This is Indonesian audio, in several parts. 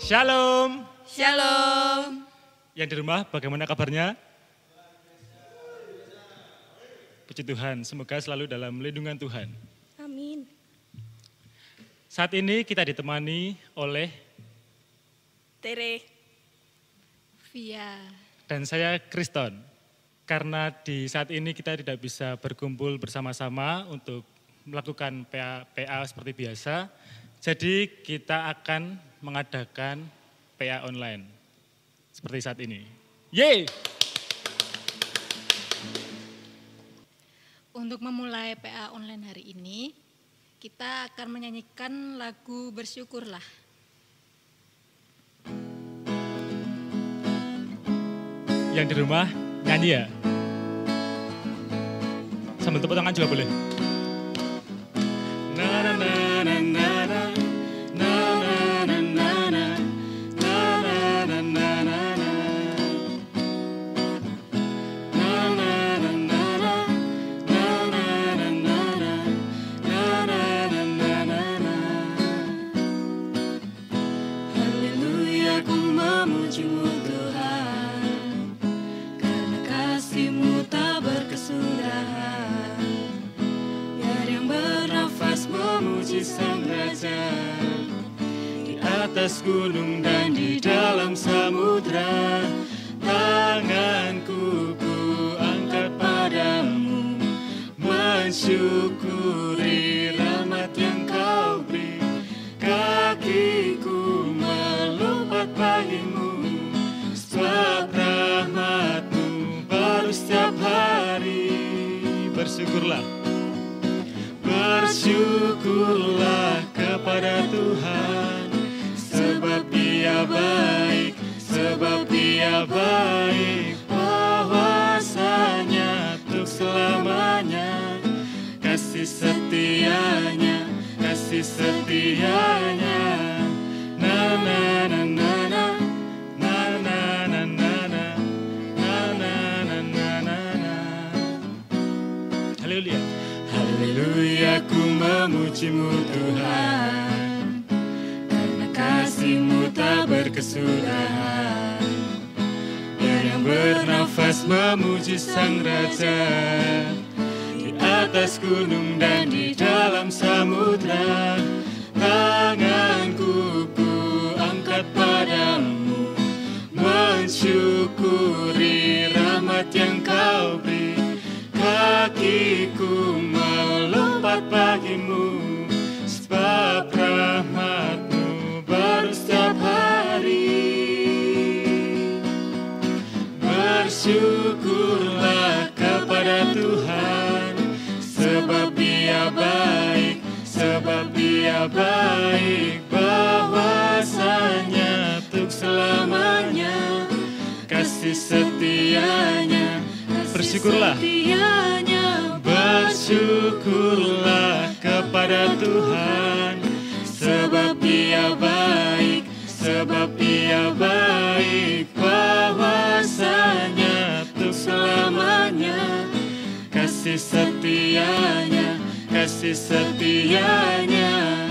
Shalom. Shalom. Yang di rumah bagaimana kabarnya? Puji Tuhan, semoga selalu dalam lindungan Tuhan. Amin. Saat ini kita ditemani oleh Tere. Via. dan saya Kriston. Karena di saat ini kita tidak bisa berkumpul bersama-sama untuk melakukan PA seperti biasa, jadi kita akan mengadakan PA online seperti saat ini. Yeay! Untuk memulai PA online hari ini, kita akan menyanyikan lagu Bersyukurlah. Yang di rumah nyanyi ya? Sambil tepuk tangan juga boleh. Na na na na na na. Na na na na na. Na na na na na na. Na na na na na. Na na na na na. Na na na na na na. Haleluya, ku memuji-Mu Tuhan, karena kasih-Mu tak berkesudahan. Biar yang bernafas memuji Sang Raja, Di atas gunung dan di dalam samudra, tanganku ku angkat padamu, mensyukuri rahmat yang Kau beri. Kakiku melompat bagimu, sebab rahmat-Mu baru setiap hari. Bersyukurlah. Bersyukurlah kepada Tuhan, sebab Dia baik, sebab Dia baik. Bahwasanya untuk selamanya, kasih setianya, kasih setianya. Na na na na na, na na na na na, na na na na na na. Haleluya. Haleluya, ku memuji-Mu Tuhan, karena kasih-Mu tak berkesudahan. Biar yang bernafas memuji Sang Raja, di atas gunung dan di dalam samudra, tanganku ku angkat padamu, mensyukuri rahmat yang Kau beri. Kakiku melompat bagimu, sebab rahmat-Mu baru setiap hari. Bersyukurlah kepada Tuhan, sebab Dia baik, sebab Dia baik. Bahwasanya untuk selamanya, kasih setianya. Bersyukurlah. Bersyukurlah kepada Tuhan, sebab Dia baik, sebab Dia baik. Bahwasanya untuk selamanya, kasih setianya, kasih setianya.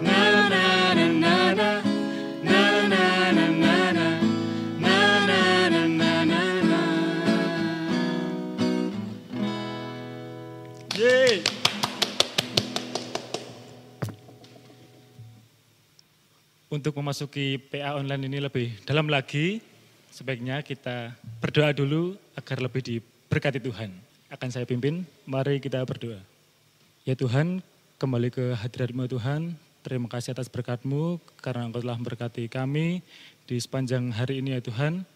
Na na na na na, na na na na na, na na na na na na. Yeay. Untuk memasuki PA online ini lebih dalam lagi, sebaiknya kita berdoa dulu agar lebih diberkati Tuhan. Akan saya pimpin, mari kita berdoa. Ya Tuhan, kembali ke hadirat-Mu Tuhan, terima kasih atas berkat-Mu karena Engkau telah memberkati kami di sepanjang hari ini ya Tuhan.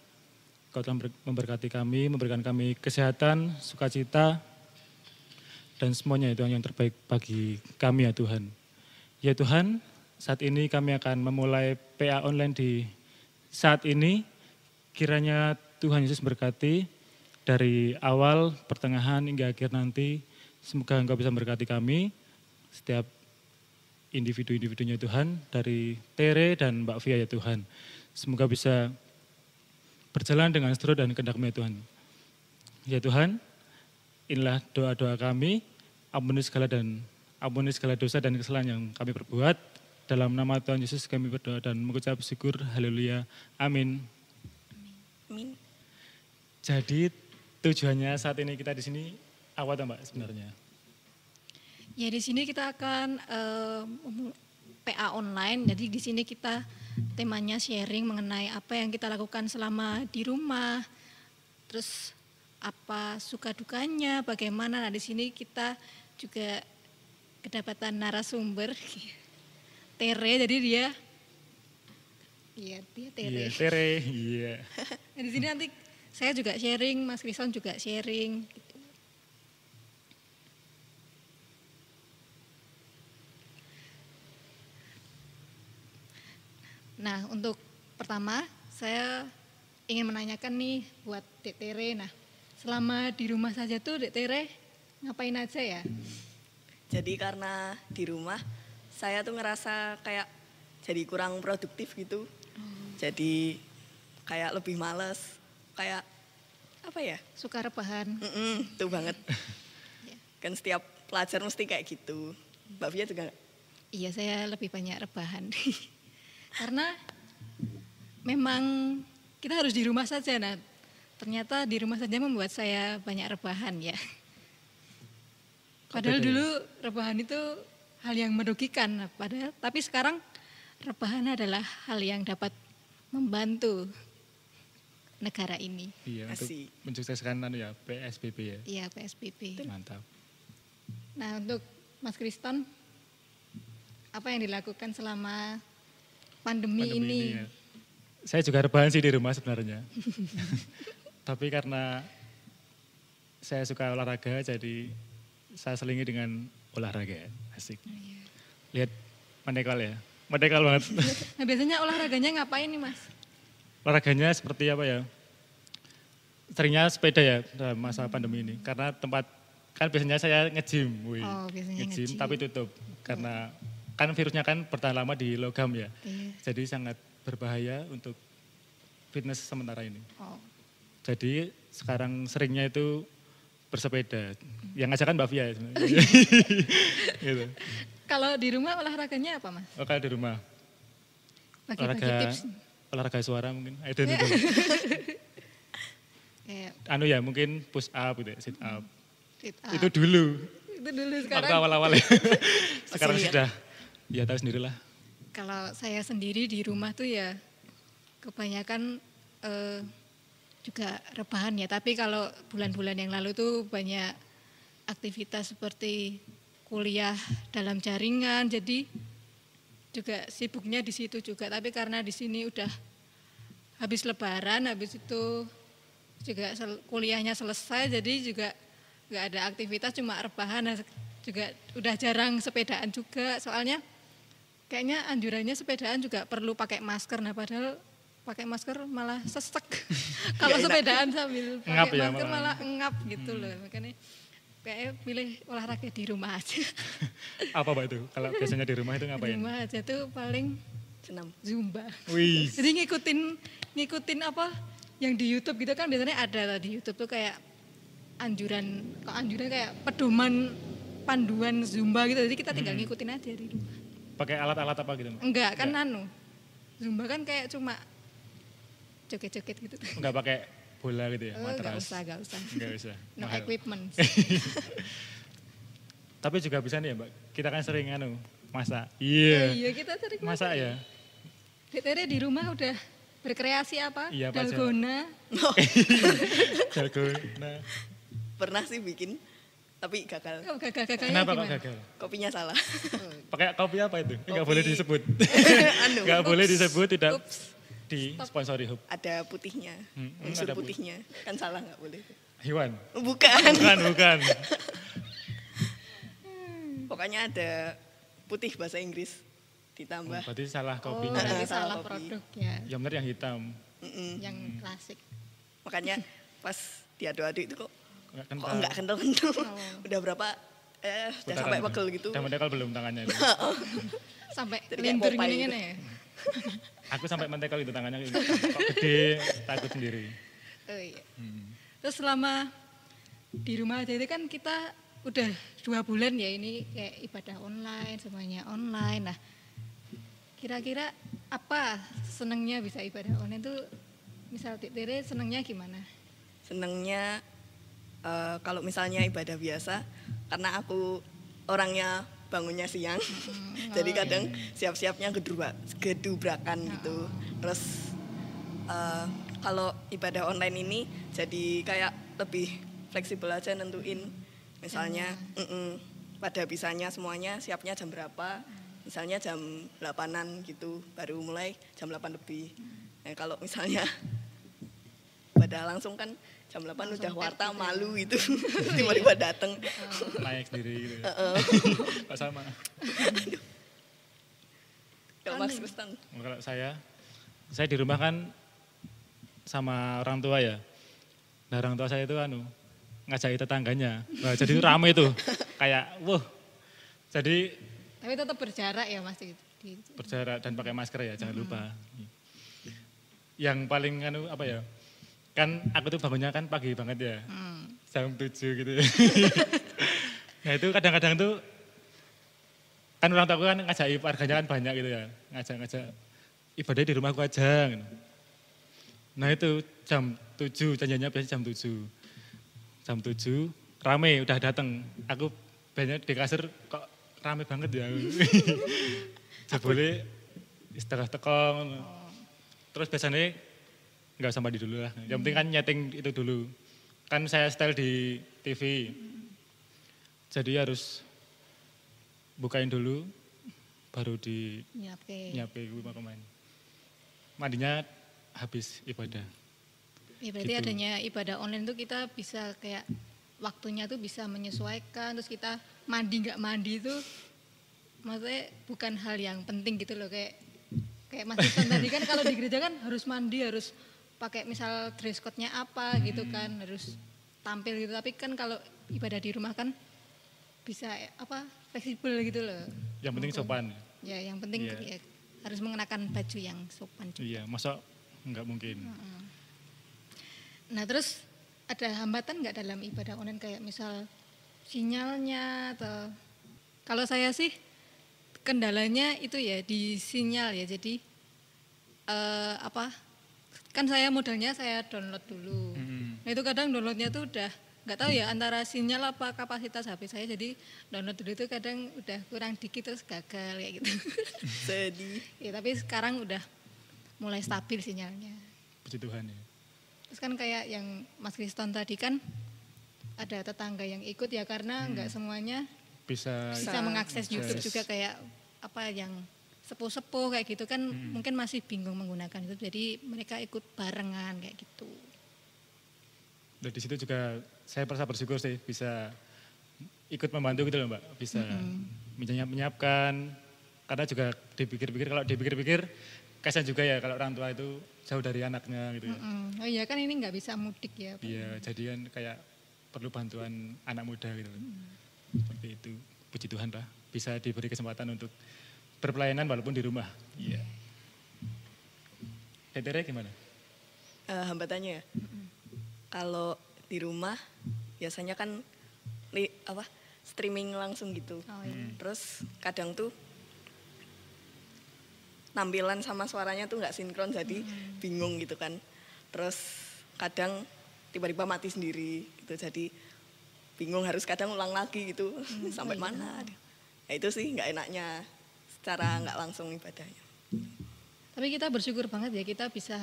Engkau telah memberkati kami, memberikan kami kesehatan, sukacita, dan semuanya itu yang terbaik bagi kami ya Tuhan. Ya Tuhan, saat ini kami akan memulai PA online di saat ini. Kiranya Tuhan Yesus berkati dari awal, pertengahan hingga akhir nanti. Semoga Engkau bisa memberkati kami, setiap individu-individunya Tuhan, dari Tere dan Mbak Via ya Tuhan. Semoga bisa berjalan dengan seterusnya dan kehendak-Mu ya Tuhan. Ya Tuhan, inilah doa-doa kami, ampuni segala dosa dan kesalahan yang kami perbuat, Dalam nama Tuhan Yesus kami berdoa dan mengucap syukur. Haleluya. Amin. Amin. Jadi tujuannya saat ini kita di sini apa tuh Mbak sebenarnya? Ya di sini kita akan PA online. Jadi di sini kita temanya sharing mengenai apa yang kita lakukan selama di rumah. Terus apa suka dukanya, bagaimana. Nah di sini kita juga kedapatan narasumber Tere, jadi dia Tere. Iya, Tere, iya. Nah, di sini nanti saya juga sharing, Mas Krison juga sharing. Gitu. Nah, untuk pertama saya ingin menanyakan nih buat Dek Tere. Nah, selama di rumah saja tuh Dek Tere ngapain aja ya? Jadi karena di rumah saya tuh ngerasa kayak jadi kurang produktif gitu. Jadi kayak lebih males, kayak apa ya? Suka rebahan. Tuh banget. Ya. Kan setiap pelajar mesti kayak gitu. Mbak Fia juga nggak? Iya, saya lebih banyak rebahan. Karena memang kita harus di rumah saja. Nah, ternyata di rumah saja membuat saya banyak rebahan ya. Padahal dulu rebahan itu hal yang merugikan. Tapi sekarang rebahan adalah hal yang dapat membantu negara ini. Iya, untuk Asik. mensukseskan PSBB ya. Iya, PSBB. Mantap. Nah, untuk Mas Kriston, apa yang dilakukan selama pandemi ini? Ya. Saya juga rebahan sih di rumah sebenarnya. Tapi karena saya suka olahraga, jadi saya selingi dengan olahraga. Asik. Lihat mendekal ya. Mendekal banget. Nah, biasanya olahraganya ngapain nih Mas? Olahraganya seperti apa ya? Seringnya sepeda ya dalam masa pandemi ini. Karena tempat, kan biasanya saya nge-gym. Oh, biasanya Nge-gym nge-gym. tapi tutup. Karena kan virusnya kan bertahan lama di logam ya. Iya. Jadi sangat berbahaya untuk fitness sementara ini. Oh, Jadi sekarang seringnya itu bersepeda. Yang ngajakan Mbak Fia ya sebenarnya. Gitu. kalau di rumah olahraganya apa Mas? Oh, kalau di rumah. Bagi-bagi Olahraga, tips. olahraga suara mungkin. I don't know. Kayak Anu ya mungkin push up gitu ya, sit up. sit up. Itu dulu. Itu dulu Waktu sekarang. awal-awal ya. Sekarang Masih sudah, ya tahu sendirilah. Kalau saya sendiri di rumah tuh ya kebanyakan juga rebahan ya. Tapi kalau bulan-bulan yang lalu tuh banyak aktivitas seperti kuliah dalam jaringan. Jadi juga sibuknya di situ juga. Tapi karena di sini udah habis Lebaran, habis itu juga kuliahnya selesai, jadi juga nggak ada aktivitas, cuma rebahan. Nah, juga udah jarang sepedaan juga, soalnya kayaknya anjurannya sepedaan juga perlu pakai masker. Nah padahal pakai masker malah sesek. Kalau Nggak enak. sepedaan sambil Ngap pakai ya masker malah. malah ngap gitu loh. Makanya kayaknya pilih olahraga di rumah aja. Apa Mbak itu? Kalau biasanya di rumah itu Di ngapain? rumah aja tuh paling Senam. Zumba. Wih, Jadi ngikutin apa yang di YouTube gitu kan, biasanya ada di YouTube tuh kayak anjuran kayak pedoman panduan Zumba gitu. Jadi kita tinggal ngikutin aja di rumah. pakai alat-alat apa gitu Mbak? Enggak kan Zumba kan kayak cuma joget-joget gitu. Enggak pakai bola gitu ya, Oh, enggak matras. usah. Enggak usah. No mahal. equipment. Tapi juga bisa nih ya Mbak, kita kan sering masak. Oh, Iya. iya kita sering Masak ya? Dek Tere di rumah udah berkreasi apa? Iya, Pak, Dalgona. Jago. Nah, Pernah sih bikin, tapi gagal. Oh, gagal-gagalnya kenapa kok gimana? gagal? Kopinya salah. Pakai kopi apa itu? Enggak Kopi- boleh disebut. Anu, Enggak boleh disebut, tidak Ups. di sponsori hub. ada putihnya, unsur ada putihnya. Kan salah nggak boleh. Hewan. Bukan. Bukan. Pokoknya ada putih bahasa Inggris ditambah. Berarti salah Oh, kopinya. berarti Salah salah kopi. produk ya. Yang benar yang hitam. Yang klasik. Makanya pas diadu-adu itu kok Enggak nggak kental-kental. Oh. Udah berapa? Udah sampai pegel gitu. Udah mendekal belum tangannya itu. Sampai Jadi kayak lintur Popeye gini gitu. ya. Aku sampai mentekel itu tangannya kok gede, takut sendiri. Oh iya. Terus selama di rumah aja itu kan kita udah 2 bulan ya ini kayak ibadah online, semuanya online. Nah Kira-kira apa senangnya bisa ibadah online itu? Misal Tere senangnya gimana? Senangnya kalau misalnya ibadah biasa, karena aku orangnya bangunnya siang, jadi kadang siap-siapnya gedubrakan gitu. Terus kalau ibadah online ini jadi kayak lebih fleksibel aja nentuin, misalnya pada bisanya semuanya siapnya jam berapa, misalnya jam 8-an gitu, baru mulai jam 8 lebih. Nah, kalau misalnya ibadah langsung kan jam 8 langsung udah warta gitu malu gitu, tiba-tiba dateng. Naik sendiri gitu. Pak sama. Kalau Mas Kristen? Kalau saya di rumah kan sama orang tua ya. Nah orang tua saya itu ngajak tetangganya. Nah, jadi rame itu. Kayak Jadi Tapi tetap berjarak ya Mas gitu. berjarak dan pakai masker ya, jangan lupa. Yang paling kan aku tuh bangunnya kan pagi banget ya. Jam 7 gitu. Nah itu kadang-kadang tuh kan orang tua aku kan ngajak warganya kan banyak gitu ya. Ngajak ibadah di rumahku aja gitu. Nah itu jam 7, janjiannya biasanya jam 7. Jam 7 rame udah datang. Aku banyak di kasur kok rame banget ya. Jebule setengah tekong. Terus biasanya enggak usah mandi dulu lah. Yang penting kan nyeting itu dulu. Kan saya setel di TV. Jadi harus bukain dulu baru di nyape pemain. Mandinya habis ibadah. Ya berarti Gitu. adanya ibadah online tuh kita bisa kayak waktunya tuh bisa menyesuaikan, terus kita mandi nggak mandi itu maksudnya bukan hal yang penting gitu loh, kayak Mas Kristen tadi kan kalau di gereja kan harus mandi, harus pakai misal dress code-nya apa gitu kan, harus tampil gitu, tapi kan kalau ibadah di rumah kan bisa fleksibel gitu loh. Yang penting sopan. Ya yang penting ya, harus mengenakan baju yang sopan juga. Iya, masa enggak mungkin. Nah terus ada hambatan nggak dalam ibadah online kayak misal sinyalnya atau kalau saya sih kendalanya itu ya di sinyal ya, jadi kan saya modalnya saya download dulu. Nah itu kadang downloadnya tuh udah nggak tahu ya antara sinyal apa kapasitas HP saya, jadi download dulu itu kadang udah kurang dikit terus gagal kayak gitu. Sedih. Ya tapi sekarang udah mulai stabil sinyalnya. Puji Tuhan ya. Terus kan kayak yang Mas Kristen tadi kan ada tetangga yang ikut ya, karena nggak semuanya Bisa mengakses YouTube juga, kayak yang sepuh-sepuh kayak gitu kan mungkin masih bingung menggunakan itu, jadi mereka ikut barengan kayak gitu. Dan di situ juga saya merasa bersyukur sih bisa ikut membantu gitu loh Mbak, bisa menyiapkan, karena juga kalau dipikir-pikir kasihan juga ya kalau orang tua itu jauh dari anaknya gitu ya. Oh iya kan ini nggak bisa mudik ya. Iya, jadi kan kayak perlu bantuan anak muda gitu. Seperti itu, puji Tuhan lah bisa diberi kesempatan untuk berpelayanan walaupun di rumah. Iya. Tere gimana? Hambatannya ya? Kalau di rumah biasanya kan streaming langsung gitu. Oh, iya. Terus kadang tuh tampilan sama suaranya tuh nggak sinkron, jadi bingung gitu kan. Terus kadang tiba-tiba mati sendiri gitu, jadi bingung harus kadang ulang lagi gitu sampai mana. Ya itu sih nggak enaknya secara nggak langsung ibadahnya. Tapi kita bersyukur banget ya kita bisa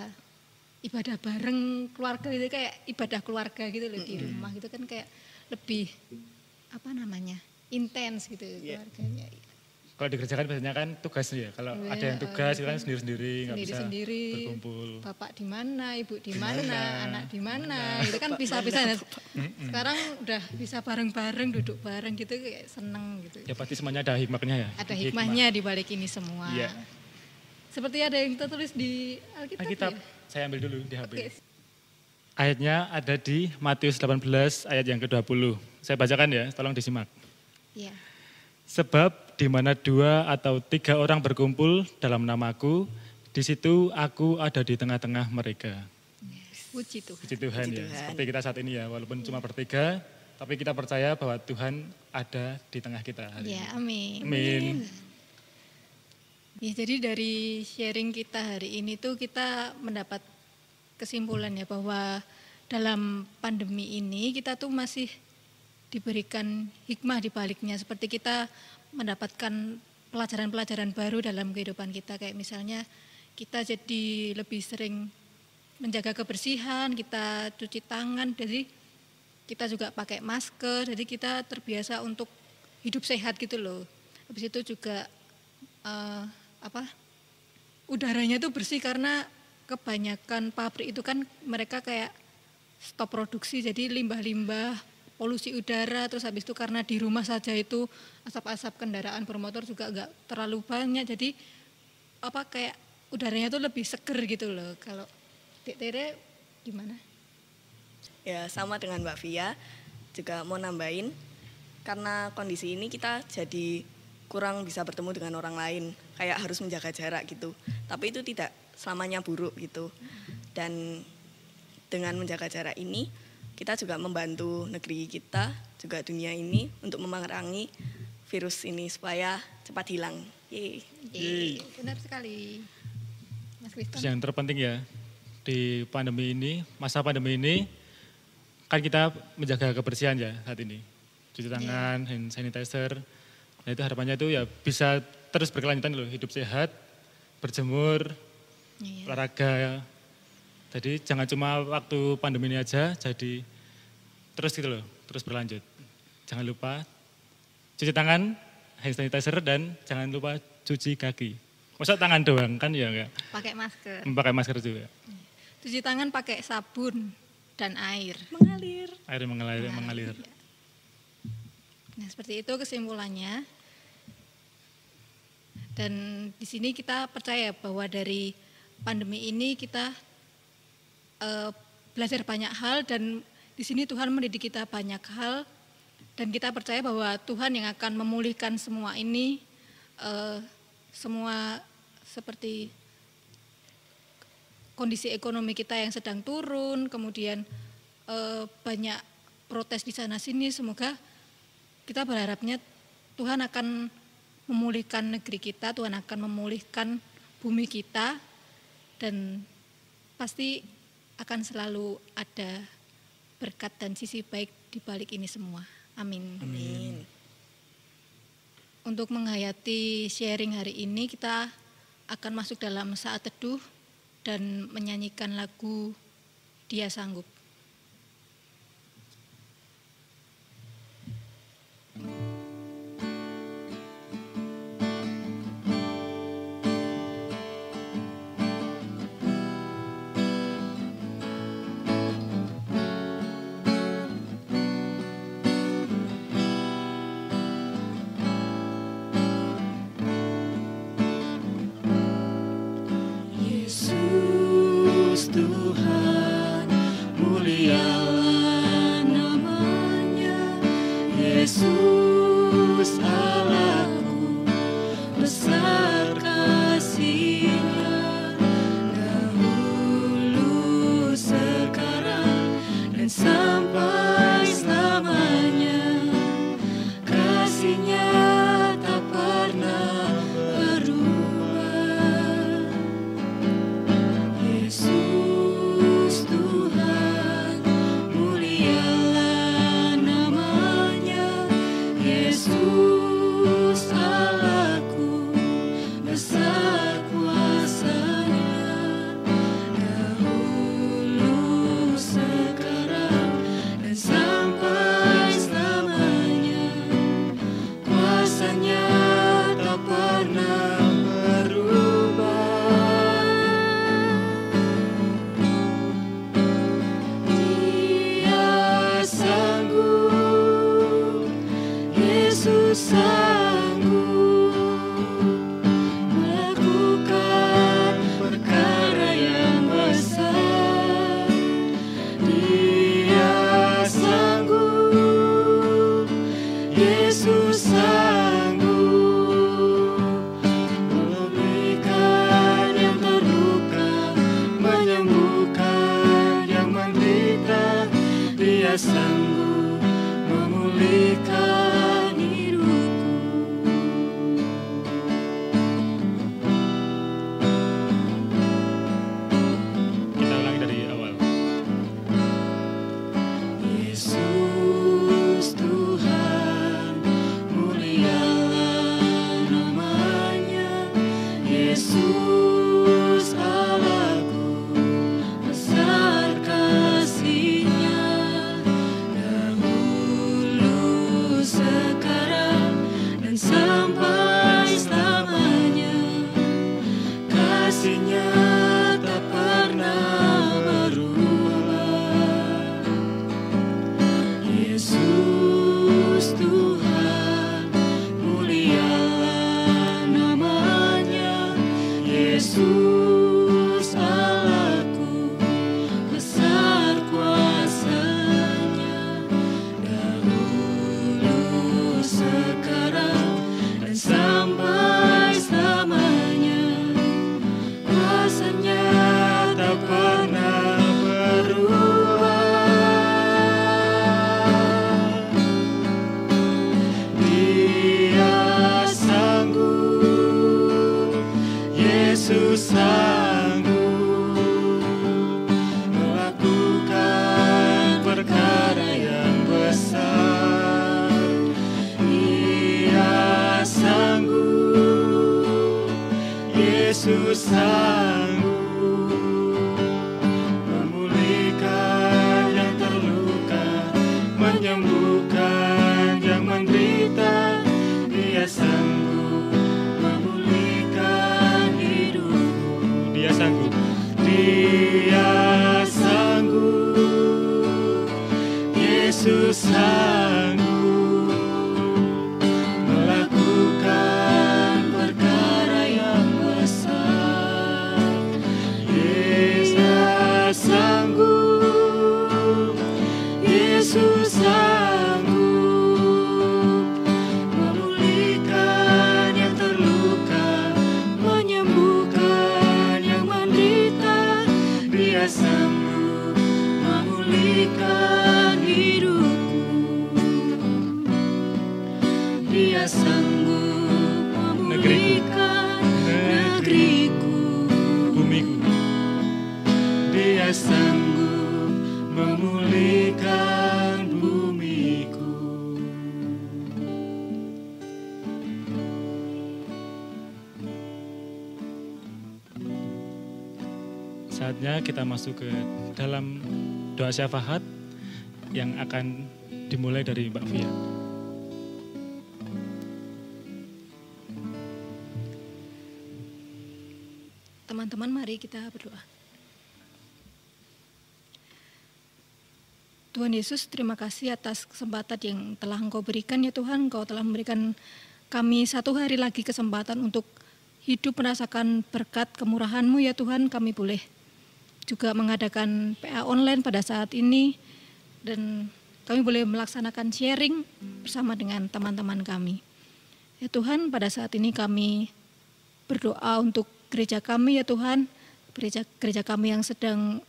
ibadah bareng keluarga gitu, kayak ibadah keluarga gitu loh di rumah gitu kan, kayak lebih intens gitu keluarganya. Kalau dikerjakan biasanya kan tugas ya. Kalau ada yang tugas itu kan sendiri-sendiri, nggak bisa berkumpul. Bapak di mana, ibu di mana, anak di mana, itu kan bisa-bisa. Sekarang udah bisa bareng-bareng, duduk bareng gitu, kayak seneng gitu. Ya pasti semuanya ada hikmahnya ya. Ada hikmahnya di balik ini semua. Iya. Seperti ada yang tertulis di Alkitab. Ya? Saya ambil dulu di HP. Okay. Ayatnya ada di Matius 18 ayat yang ke-20. Saya bacakan ya, tolong disimak. Iya. Sebab di mana 2 atau 3 orang berkumpul dalam namaku, di situ aku ada di tengah-tengah mereka. Puji Tuhan. Puji Tuhan ya, seperti kita saat ini ya, walaupun cuma bertiga, tapi kita percaya bahwa Tuhan ada di tengah kita hari ini. Ya, amin. Amin. Ya, jadi dari sharing kita hari ini tuh kita mendapat kesimpulan ya bahwa dalam pandemi ini kita tuh masih diberikan hikmah di baliknya, seperti kita mendapatkan pelajaran-pelajaran baru dalam kehidupan kita, kayak misalnya kita jadi lebih sering menjaga kebersihan, kita cuci tangan, jadi kita juga pakai masker, jadi kita terbiasa untuk hidup sehat gitu loh. Habis itu juga udaranya tuh bersih karena kebanyakan pabrik itu kan mereka kayak stop produksi, jadi limbah-limbah, polusi udara, terus habis itu karena di rumah saja itu asap-asap kendaraan bermotor juga enggak terlalu banyak, jadi kayak udaranya tuh lebih seger gitu loh. Kalau Dek Tere gimana? Ya sama dengan Mbak Via, juga mau nambahin, karena kondisi ini kita jadi kurang bisa bertemu dengan orang lain, kayak harus menjaga jarak gitu. Tapi itu tidak selamanya buruk gitu. Dan dengan menjaga jarak ini, kita juga membantu negeri kita, juga dunia ini untuk memerangi virus ini supaya cepat hilang. Yeay. Benar sekali. Mas Kriston. Terus yang terpenting ya, di pandemi ini, masa pandemi ini, kan kita menjaga kebersihan ya saat ini. Cuci tangan, hand sanitizer. Nah itu harapannya itu ya bisa terus berkelanjutan loh, hidup sehat, berjemur, olahraga. Jadi jangan cuma waktu pandemi ini aja, jadi terus gitu loh, terus berlanjut. Jangan lupa cuci tangan, hand sanitizer, dan jangan lupa cuci kaki. Masa tangan doang kan ya enggak? Pakai masker. Pakai masker juga. Cuci tangan pakai sabun dan air. Mengalir. Air mengalir. Nah seperti itu kesimpulannya. Dan di sini kita percaya bahwa dari pandemi ini kita belajar banyak hal, dan di sini Tuhan mendidik kita banyak hal, dan kita percaya bahwa Tuhan yang akan memulihkan semua ini, semua seperti kondisi ekonomi kita yang sedang turun, kemudian banyak protes di sana sini, semoga kita berharapnya Tuhan akan memulihkan negeri kita, Tuhan akan memulihkan bumi kita, dan pasti akan selalu ada berkat dan sisi baik di balik ini semua. Amin. Amin. Untuk menghayati sharing hari ini, kita akan masuk dalam saat teduh dan menyanyikan lagu Dia Sanggup. Yesus Tuhan, mulialah namanya. Yesus Allahku, besar kasih-Nya, dahulu, sekarang, dan sampai selamanya. Kasih-Nya tak pernah berubah. Yesus Tuhan, mulialah namanya. Yesus kasih-Nya tak pernah berubah. Yesus Tuhan, mulialah nama-Nya. Yesus Allahku, besar kuasa-Nya. Dahulu, sekarang, dan sampai selamanya. Kuasa-Nya tak pernah berubah. Dia sanggup, Yesus sanggup melakukan perkara yang besar. Dia sanggup, Yesus sanggup memulihkan yang terluka, menyembuhkan yang menderita. Dia sanggup memulihkan hidupku. Dia sanggup. Dia sanggup, Yesus sanggup melakukan perkara yang besar. Yesus sanggup, Yesus sanggup memulihkan yang terluka, menyembuhkan yang menderita. Dia sanggup memulihkan hidupku. Dia sanggup memulihkan negeriku. Bumiku. Dia sanggup memulihkan bumiku. Saatnya kita masuk ke dalam doa syafaat yang akan dimulai dari Mbak Fia. Teman-teman, mari kita berdoa. Tuhan Yesus, terima kasih atas kesempatan yang telah Engkau berikan ya Tuhan. Engkau telah memberikan kami satu hari lagi kesempatan untuk hidup merasakan berkat kemurahan-Mu ya Tuhan. Kami boleh juga mengadakan PA online pada saat ini dan kami boleh melaksanakan sharing bersama dengan teman-teman kami. Ya Tuhan, pada saat ini kami berdoa untuk gereja kami ya Tuhan, gereja kami yang sedang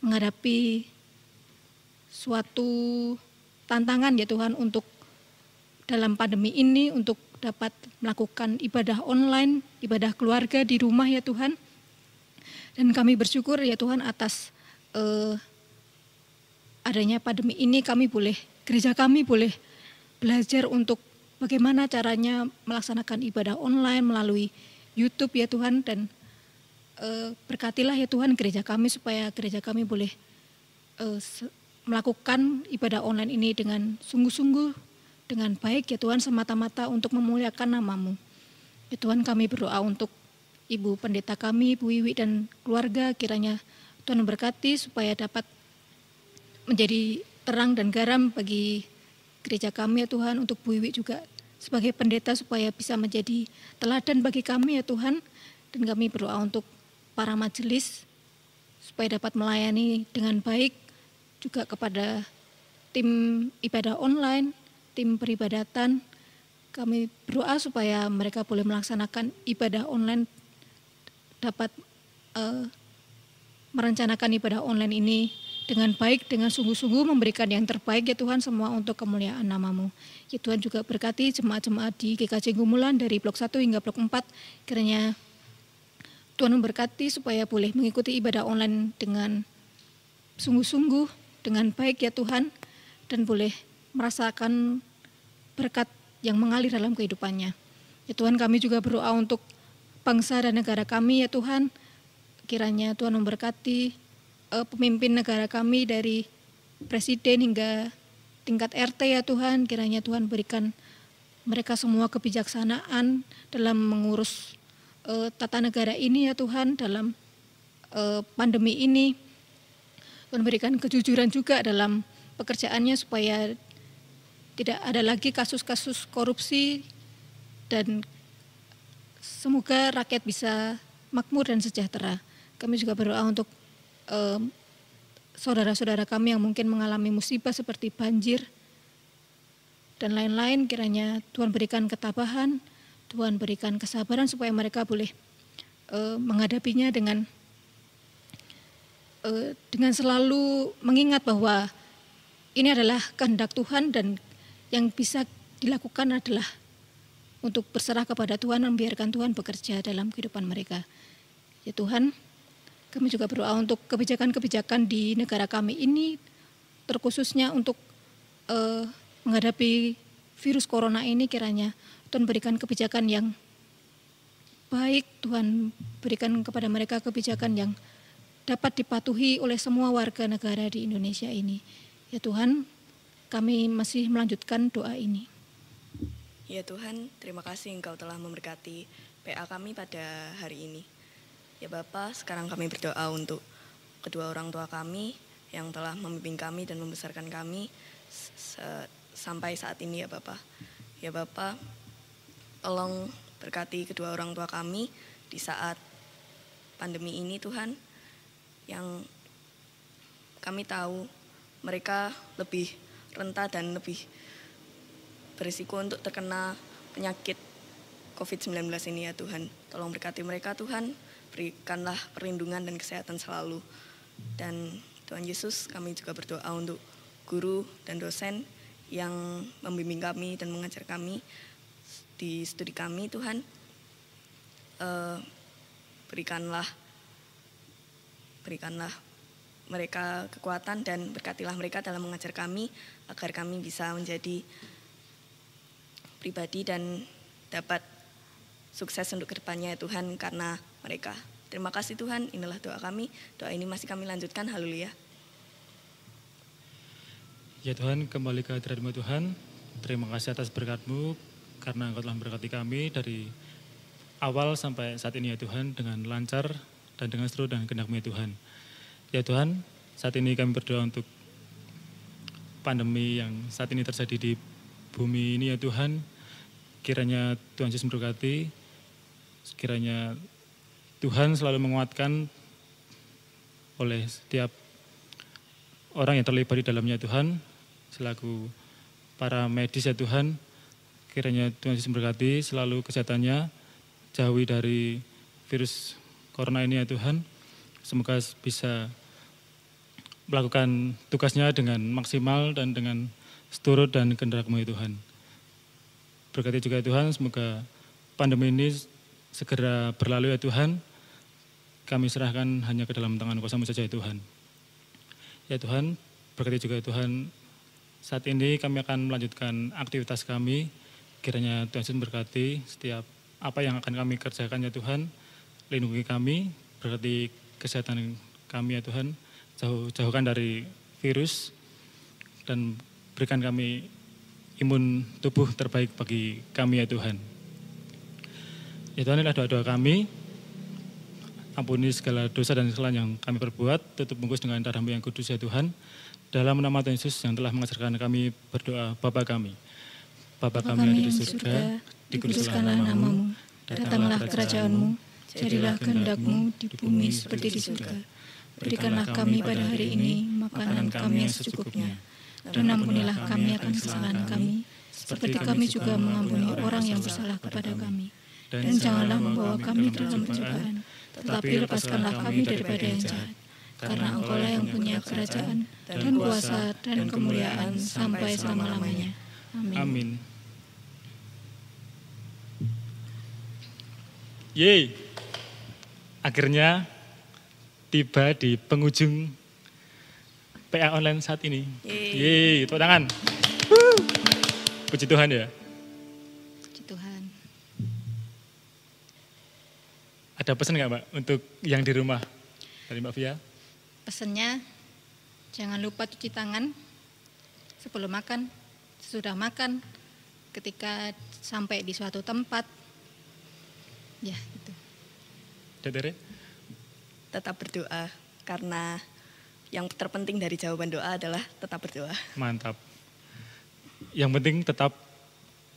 menghadapi suatu tantangan ya Tuhan untuk dalam pandemi ini untuk dapat melakukan ibadah online, ibadah keluarga di rumah ya Tuhan. Dan kami bersyukur ya Tuhan atas adanya pandemi ini gereja kami boleh belajar untuk bagaimana caranya melaksanakan ibadah online melalui YouTube ya Tuhan. Dan berkatilah ya Tuhan gereja kami supaya gereja kami boleh melakukan ibadah online ini dengan sungguh-sungguh, dengan baik ya Tuhan, semata-mata untuk memuliakan nama-Mu. Ya Tuhan, kami berdoa untuk Ibu Pendeta kami, Bu Wiwi dan keluarga, kiranya Tuhan memberkati supaya dapat menjadi terang dan garam bagi gereja kami ya Tuhan, untuk Bu Wiwi juga sebagai pendeta supaya bisa menjadi teladan bagi kami ya Tuhan. Dan kami berdoa untuk para majelis supaya dapat melayani dengan baik, juga kepada tim ibadah online, tim peribadatan. Kami berdoa supaya mereka boleh melaksanakan ibadah online, dapat merencanakan ibadah online ini dengan baik, dengan sungguh-sungguh memberikan yang terbaik ya Tuhan, semua untuk kemuliaan nama-Mu. Ya Tuhan, juga berkati jemaat-jemaat di GKJ Gumulan dari blok 1 hingga blok 4, kiranya Tuhan memberkati supaya boleh mengikuti ibadah online dengan sungguh-sungguh, dengan baik ya Tuhan, dan boleh merasakan berkat yang mengalir dalam kehidupannya. Ya Tuhan, kami juga berdoa untuk bangsa dan negara kami ya Tuhan. Kiranya Tuhan memberkati pemimpin negara kami dari presiden hingga tingkat RT ya Tuhan. Kiranya Tuhan berikan mereka semua kebijaksanaan dalam mengurus tata negara ini ya Tuhan, dalam pandemi ini. Tuhan berikan kejujuran juga dalam pekerjaannya supaya tidak ada lagi kasus-kasus korupsi, dan semoga rakyat bisa makmur dan sejahtera. Kami juga berdoa untuk saudara-saudara kami yang mungkin mengalami musibah seperti banjir dan lain-lain, kiranya Tuhan berikan ketabahan, Tuhan berikan kesabaran supaya mereka boleh menghadapinya dengan selalu mengingat bahwa ini adalah kehendak Tuhan, dan yang bisa dilakukan adalah untuk berserah kepada Tuhan dan membiarkan Tuhan bekerja dalam kehidupan mereka. Ya Tuhan, kami juga berdoa untuk kebijakan-kebijakan di negara kami ini, terkhususnya untuk menghadapi virus corona ini, kiranya Tuhan berikan kebijakan yang baik, Tuhan berikan kepada mereka kebijakan yang dapat dipatuhi oleh semua warga negara di Indonesia ini. Ya Tuhan, kami masih melanjutkan doa ini. Ya Tuhan, terima kasih Engkau telah memberkati PA kami pada hari ini. Ya Bapa, sekarang kami berdoa untuk kedua orang tua kami yang telah membimbing kami dan membesarkan kami sampai saat ini ya Bapa. Ya Bapa, tolong berkati kedua orang tua kami di saat pandemi ini Tuhan, yang kami tahu mereka lebih rentan dan lebih berisiko untuk terkena penyakit COVID-19 ini ya Tuhan. Tolong berkati mereka Tuhan, berikanlah perlindungan dan kesehatan selalu. Dan Tuhan Yesus, kami juga berdoa untuk guru dan dosen yang membimbing kami dan mengajar kami di studi kami Tuhan. Berikanlah mereka kekuatan dan berkatilah mereka dalam mengajar kami agar kami bisa menjadi pribadi dan dapat sukses untuk kedepannya ya Tuhan karena mereka. Terima kasih Tuhan, inilah doa kami. Doa ini masih kami lanjutkan, haleluya. Ya Tuhan, kembali ke hadirat-Mu Tuhan. Terima kasih atas berkat-Mu karena Engkau telah memberkati kami dari awal sampai saat ini ya Tuhan dengan lancar dan dengan seluruh dan kehendak-Mu ya Tuhan. Ya Tuhan, saat ini kami berdoa untuk pandemi yang saat ini terjadi di bumi ini ya Tuhan. Kiranya Tuhan Yesus memberkati, kiranya Tuhan selalu menguatkan oleh setiap orang yang terlibat di dalamnya Tuhan, selaku para medis ya Tuhan. Kiranya Tuhan Yesus memberkati selalu kesehatannya, jauhi dari virus corona ini ya Tuhan. Semoga bisa melakukan tugasnya dengan maksimal dan dengan seturut dan kehendak-Mu ya Tuhan. Berkati juga ya Tuhan, semoga pandemi ini segera berlalu ya Tuhan. Kami serahkan hanya ke dalam tangan kuasa-Mu saja ya Tuhan. Ya Tuhan, berkati juga ya Tuhan, saat ini kami akan melanjutkan aktivitas kami. Kiranya Tuhan Yesus berkati setiap apa yang akan kami kerjakan ya Tuhan. Lindungi kami, berkati kesehatan kami ya Tuhan. Jauhkan dari virus dan berikan kami imun tubuh terbaik bagi kami ya Tuhan. Ya Tuhan, inilah doa-doa kami. Ampuni segala dosa dan kesalahan yang kami perbuat, tutup bungkus dengan darah-Mu yang kudus ya Tuhan. Dalam nama Tuhan Yesus yang telah mengajarkan kami berdoa, Bapa kami. Bapa kami yang di surga, dikuduskanlah nama-Mu, datanglah kerajaan-Mu, jadilah kehendak-Mu di bumi seperti di surga. Berikanlah kami pada hari ini makanan kami yang secukupnya, dan ampunilah kami akan kesalahan kami, seperti kami juga mengampuni orang yang bersalah kepada kami. Dan janganlah membawa kami dalam pencobaan, tetapi lepaskanlah kami daripada yang jahat. Karena Engkau-lah yang punya kerajaan, dan kuasa, dan kemuliaan sampai selama-lamanya. Amin. Amin. Yeay, akhirnya tiba di penghujung PA online saat ini. Yeay, tepuk tangan. Puji Tuhan ya. Puji Tuhan. Ada pesan nggak Mbak untuk yang di rumah dari Mbak Via? Pesannya, jangan lupa cuci tangan sebelum makan, sesudah makan, ketika sampai di suatu tempat. Ya, gitu. Tere? Tetap berdoa karena yang terpenting dari jawaban doa adalah tetap berdoa. Mantap. Yang penting tetap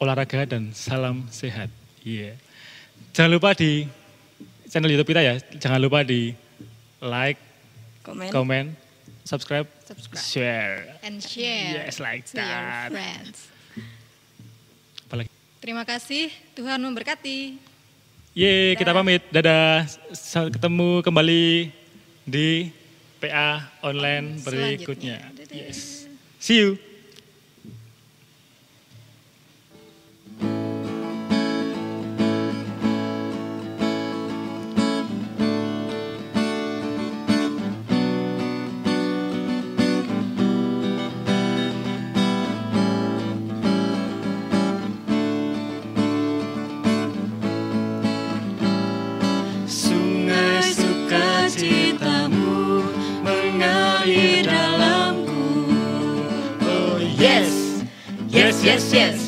olahraga dan salam sehat. Iya. Jangan lupa di channel YouTube kita ya. Jangan lupa di like, comment, subscribe, share. And share Yes, like to your that. friends. Apalagi? Terima kasih, Tuhan memberkati. Yeay, kita pamit. Dadah. Ketemu kembali di PA online berikutnya. Selanjutnya. Dadah. Yes. See you. Sungai sukacitamu mengalir dalamku. Oh yes, yes, yes, yes.